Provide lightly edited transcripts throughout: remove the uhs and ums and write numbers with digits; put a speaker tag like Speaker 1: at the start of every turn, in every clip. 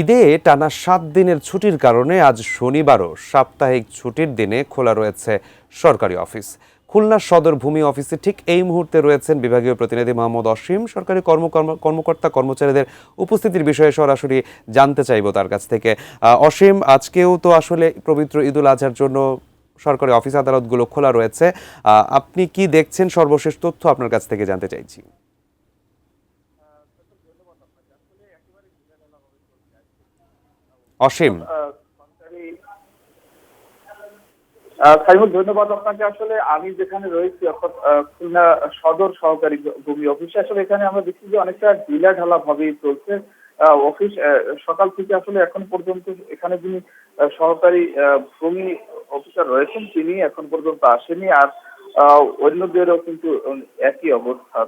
Speaker 1: ঈদে টানা ৭ দিনের ছুটির কারণে আজ শনিবারও সাপ্তাহিক ছুটির দিনে খোলা রয়েছে সরকারি অফিস। খুলনা সদর ভূমি অফিসে ঠিক এই মুহূর্তে রয়েছেন বিভাগীয় প্রতিনিধি মোহাম্মদ অসীম। সরকারি কর্মকর্তা কর্মচারীদের উপস্থিতির বিষয়ে সরাসরি জানতে চাইব তার কাছ থেকে। অসীম, আজকেও তো আসলে পবিত্র ঈদুল আজহার জন্য সরকারি অফিস আদালতগুলো খোলা রয়েছে। আপনি কি দেখছেন, সর্বশেষ তথ্য আপনার কাছ থেকে জানতে চাইছি। অসীম।
Speaker 2: সাইমুল, ধন্যবাদ আপনাকে। আসলে আমি যেখানে রয়েছি অর্থাৎ খুলনা সদর সহকারী ভূমি অফিসে, আসলে এখানে আমরা দেখছি যে অনেকটা ঢিলাঢালা ভাবেই চলছে অফিস। সকাল থেকে আসলে এখন পর্যন্ত এখানে যিনি সহকারী ভূমি অফিসার রয়েছেন তিনি এখন পর্যন্ত আসেনি। আর অন্যদেরও কিন্তু একই অবস্থা,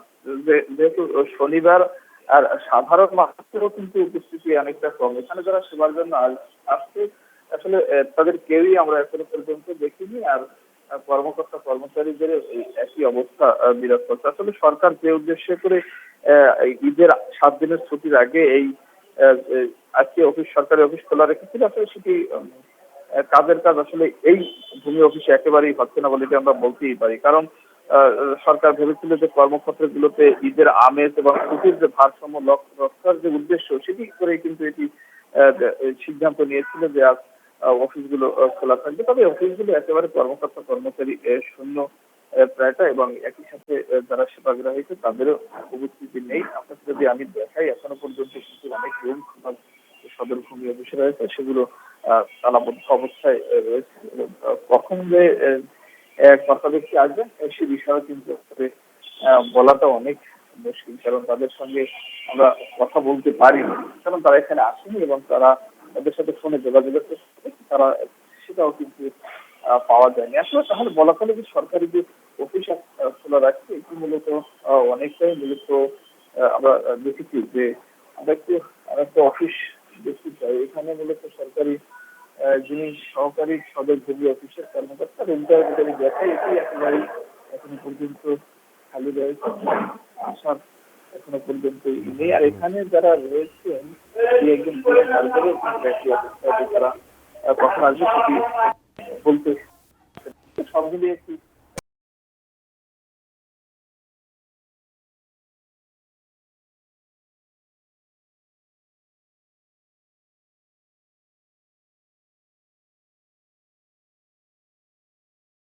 Speaker 2: যেহেতু শনিবার আর সাধারণ মানুষেরও কিন্তু উপস্থিতি অনেকটা কম। এখানে যারা সেবার জন্য আসছে আসলে তাদের কেউই আমরা এখনো পর্যন্ত দেখিনি। আর কর্মকর্তা কর্মচারীদের এই একই অবস্থা বিরাজ করছে। আসলে সরকার যে উদ্দেশ্য করে এই ঈদের 7 দিনের ছুটির আগে এই আজকে সরকারি অফিস খোলা রেখেছিল, আসলে সেটি কাজের কাজ আসলে এই ভূমি অফিসে একেবারেই হচ্ছে না বলে আমরা বলতেই পারি। কারণ সরকার ভেবেছিল যে কর্মক্ষেত্রগুলোতে ঈদের আমেজ এবং ছুটির যে ভারসাম্য রক্ষার যে উদ্দেশ্য সেটি করে কিন্তু এটি সিদ্ধান্ত নিয়েছিল যে আজ অফিসগুলো খোলা থাকবে। তবে অফিসগুলো একেবারে কর্মকর্তা কর্মচারী শূন্য প্রায়টা, এবং একই সাথে যারা সেবাগ্রাহী তাদেরও উপস্থিতি নেই। আপনাকে যদি আমি দেখাই, এখনো পর্যন্ত কিন্তু অনেক রুম সদর ভূমি অফিসে রয়েছে, সেগুলো তালাবদ্ধ অবস্থায় রয়েছে। কখন যে কর্তা ব্যক্তি আসবেন সে বিষয়ে কিন্তু বলাটা অনেক মুশকিল, কারণ তাদের সঙ্গে আমরা কথা বলতে পারি না, কারণ তারা এখানে আসেনি এবং তারা তাদের সাথে ফোনে যোগাযোগের চেষ্টা করছে, তারা সেটাও কিন্তু পাওয়া যায়নি। আসলে তাহলে বলা চলে যে সরকারি যে অফিস খোলা রাখছে এটি মূলত অনেকটাই মূলত আমরা দেখেছি যে আমরা একটা অফিস দেখতে চাই। এখানে মূলত সরকারি যিনি সহকারী সদর ভূমি অফিসের কর্মকর্তা রুমটার ভিতরে দেখাই, এটি একেবারেই এখনো পর্যন্ত খালি রয়েছে, আসার এখনো পর্যন্ত নেই। আর এখানে যারা রয়েছেন একজন সরকারি একই অবস্থায় তারা কখন আসবে সেটি বলতে সব মিলিয়ে একটি